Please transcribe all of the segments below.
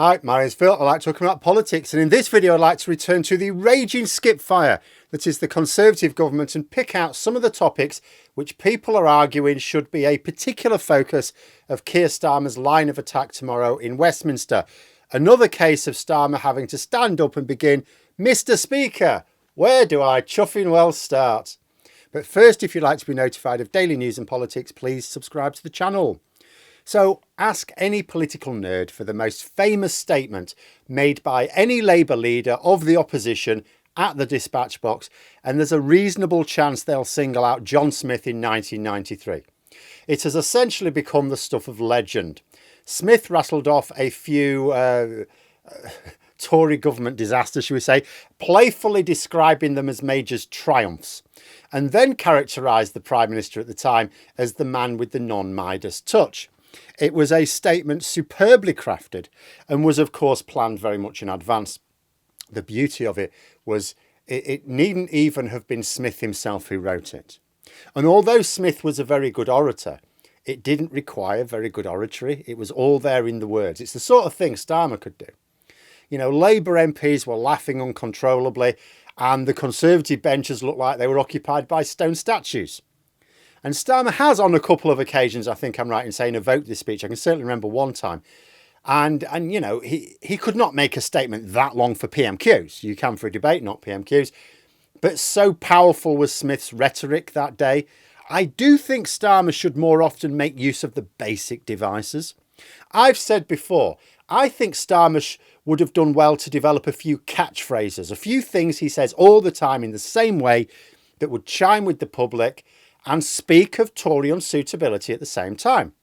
Hi, my name's Phil. I like talking about politics, and in this video I'd like to return to the raging skip fire that is the Conservative government and pick out some of the topics which people are arguing should be a particular focus of Keir Starmer's line of attack tomorrow in Westminster. Another case of Starmer having to stand up and begin, "Mr. Speaker, where do I chuffing well start?" But first, if you'd like to be notified of daily news and politics, please subscribe to the channel. So ask any political nerd for the most famous statement made by any Labour leader of the opposition at the dispatch box, and there's a reasonable chance they'll single out John Smith in 1993. It has essentially become the stuff of legend. Smith rattled off a few Tory government disasters, shall we say, playfully describing them as Major's triumphs, and then characterised the Prime Minister at the time as the man with the non-Midas touch. It was a statement superbly crafted and was, of course, planned very much in advance. The beauty of it was it needn't even have been Smith himself who wrote it. And although Smith was a very good orator, it didn't require very good oratory. It was all there in the words. It's the sort of thing Starmer could do. You know, Labour MPs were laughing uncontrollably and the Conservative benches looked like they were occupied by stone statues. And Starmer has, on a couple of occasions, I think I'm right in saying, evoked this speech. I can certainly remember one time. And you know, he could not make a statement that long for PMQs. You can for a debate, not PMQs. But so powerful was Smith's rhetoric that day. I do think Starmer should more often make use of the basic devices. I've said before, I think Starmer would have done well to develop a few catchphrases, a few things he says all the time in the same way that would chime with the public and speak of Tory unsuitability at the same time.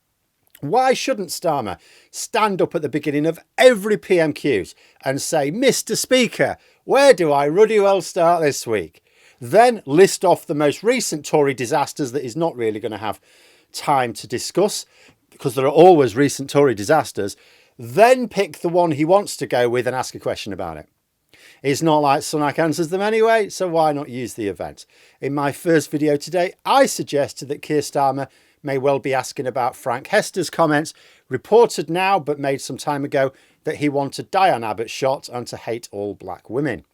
Why shouldn't Starmer stand up at the beginning of every PMQs and say, "Mr. Speaker, where do I ruddy well start this week?" Then list off the most recent Tory disasters that he's not really going to have time to discuss because there are always recent Tory disasters. Then pick the one he wants to go with and ask a question about it. It's not like Sunak answers them anyway, so why not use the event? In my first video today, I suggested that Keir Starmer may well be asking about Frank Hester's comments, reported now but made some time ago, that he wanted Diane Abbott shot and to hate all black women.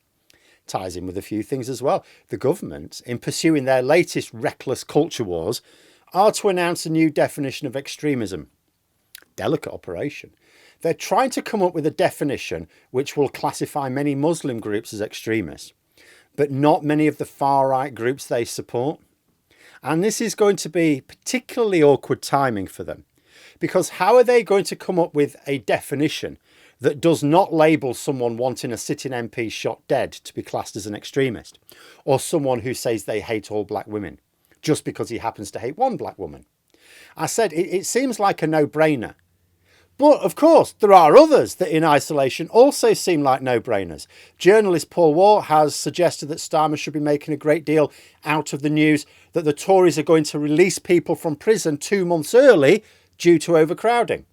Ties in with a few things as well. The government, in pursuing their latest reckless culture wars, are to announce a new definition of extremism. Delicate operation. They're trying to come up with a definition which will classify many Muslim groups as extremists, but not many of the far-right groups they support. And this is going to be particularly awkward timing for them, because how are they going to come up with a definition that does not label someone wanting a sitting MP shot dead to be classed as an extremist, or someone who says they hate all black women, just because he happens to hate one black woman? I said it seems like a no-brainer. But, of course, there are others that in isolation also seem like no-brainers. Journalist Paul Waugh has suggested that Starmer should be making a great deal out of the news that the Tories are going to release people from prison 2 months early due to overcrowding.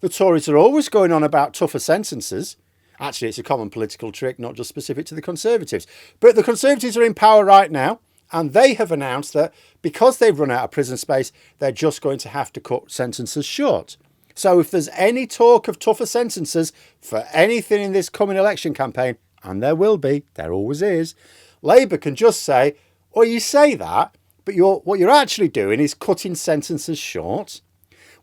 The Tories are always going on about tougher sentences. Actually, it's a common political trick, not just specific to the Conservatives. But the Conservatives are in power right now, and they have announced that because they've run out of prison space, they're just going to have to cut sentences short. So if there's any talk of tougher sentences for anything in this coming election campaign, and there will be, there always is, Labour can just say, "Oh, you say that, but what you're actually doing is cutting sentences short."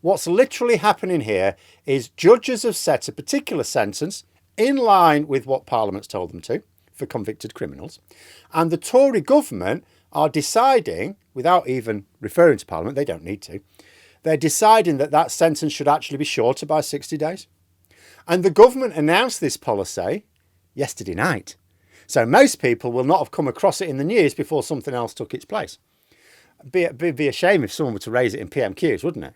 What's literally happening here is judges have set a particular sentence in line with what Parliament's told them to for convicted criminals, and the Tory government are deciding, without even referring to Parliament, they don't need to, they're deciding that that sentence should actually be shorter by 60 days. And the government announced this policy yesterday night. So most people will not have come across it in the news before something else took its place. It'd be a shame if someone were to raise it in PMQs, wouldn't it?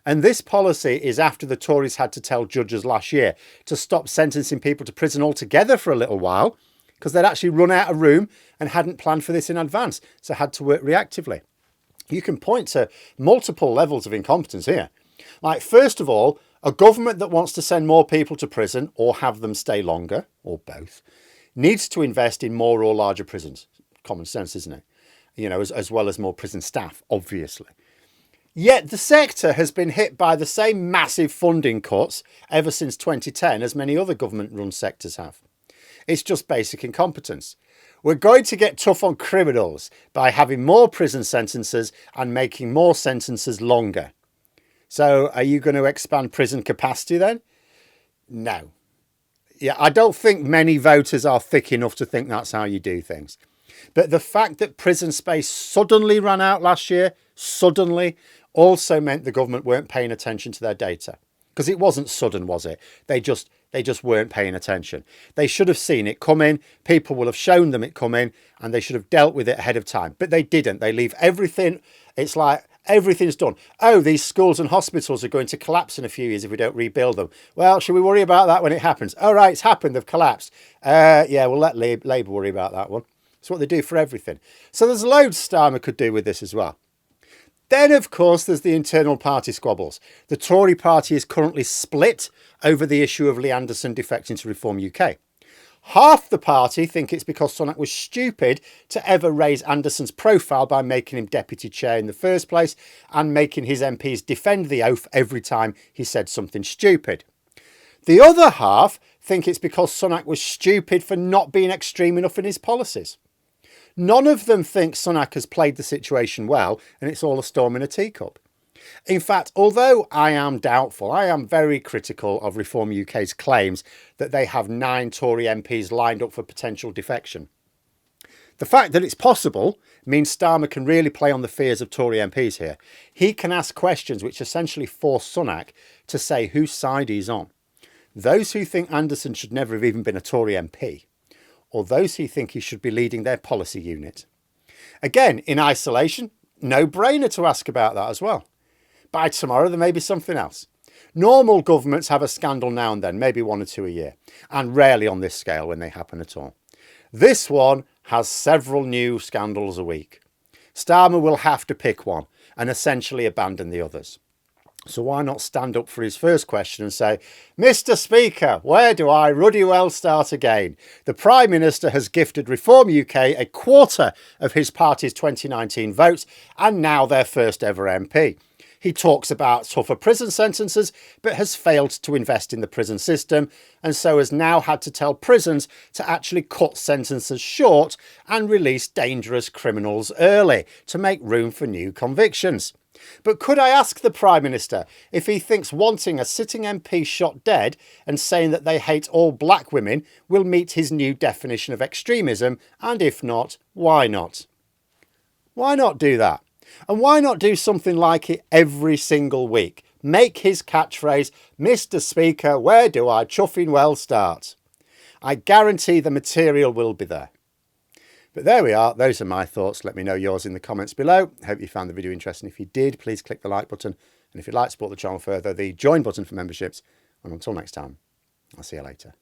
And this policy is after the Tories had to tell judges last year to stop sentencing people to prison altogether for a little while because they'd actually run out of room and hadn't planned for this in advance, so had to work reactively. You can point to multiple levels of incompetence here. Like, first of all, a government that wants to send more people to prison or have them stay longer, or both, needs to invest in more or larger prisons. Common sense, isn't it? You know, as well as more prison staff, obviously. Yet the sector has been hit by the same massive funding cuts ever since 2010 as many other government-run sectors have. It's just basic incompetence. We're going to get tough on criminals by having more prison sentences and making more sentences longer. So are you going to expand prison capacity then? No. Yeah, I don't think many voters are thick enough to think that's how you do things. But the fact that prison space suddenly ran out last year, suddenly, also meant the government weren't paying attention to their data. Because it wasn't sudden, was it? They just weren't paying attention. They should have seen it coming. People will have shown them it coming, and they should have dealt with it ahead of time. But they didn't. They leave everything. It's like everything's done. Oh, these schools and hospitals are going to collapse in a few years if we don't rebuild them. Well, should we worry about that when it happens? Oh, right, it's happened. They've collapsed. Yeah, we'll let Labour worry about that one. That's what they do for everything. So there's loads Starmer could do with this as well. Then, of course, there's the internal party squabbles. The Tory party is currently split over the issue of Lee Anderson defecting to Reform UK. Half the party think it's because Sunak was stupid to ever raise Anderson's profile by making him deputy chair in the first place and making his MPs defend the oath every time he said something stupid. The other half think it's because Sunak was stupid for not being extreme enough in his policies. None of them think Sunak has played the situation well and it's all a storm in a teacup. In fact, although I am doubtful, I am very critical of Reform UK's claims that they have 9 Tory MPs lined up for potential defection. The fact that it's possible means Starmer can really play on the fears of Tory MPs here. He can ask questions which essentially force Sunak to say whose side he's on. Those who think Anderson should never have even been a Tory MP, or those who think he should be leading their policy unit. Again, in isolation, no brainer to ask about that as well. By tomorrow, there may be something else. Normal governments have a scandal now and then, maybe 1 or 2 a year, and rarely on this scale when they happen at all. This one has several new scandals a week. Starmer will have to pick one and essentially abandon the others. So why not stand up for his first question and say, Mr. Speaker, where do I ruddy well start again? The Prime Minister has gifted Reform UK a quarter of his party's 2019 votes and now their first ever MP. He talks about tougher prison sentences, but has failed to invest in the prison system and so has now had to tell prisons to actually cut sentences short and release dangerous criminals early to make room for new convictions. But could I ask the Prime Minister if he thinks wanting a sitting MP shot dead and saying that they hate all black women will meet his new definition of extremism, and if not, why not? Why not do that? And why not do something like it every single week? Make his catchphrase, Mr. Speaker, where do I chuffing well start? I guarantee the material will be there. But there we are. Those are my thoughts. Let me know yours in the comments below. Hope you found the video interesting. If you did, please click the like button. And if you'd like to support the channel further, the join button for memberships. And until next time, I'll see you later.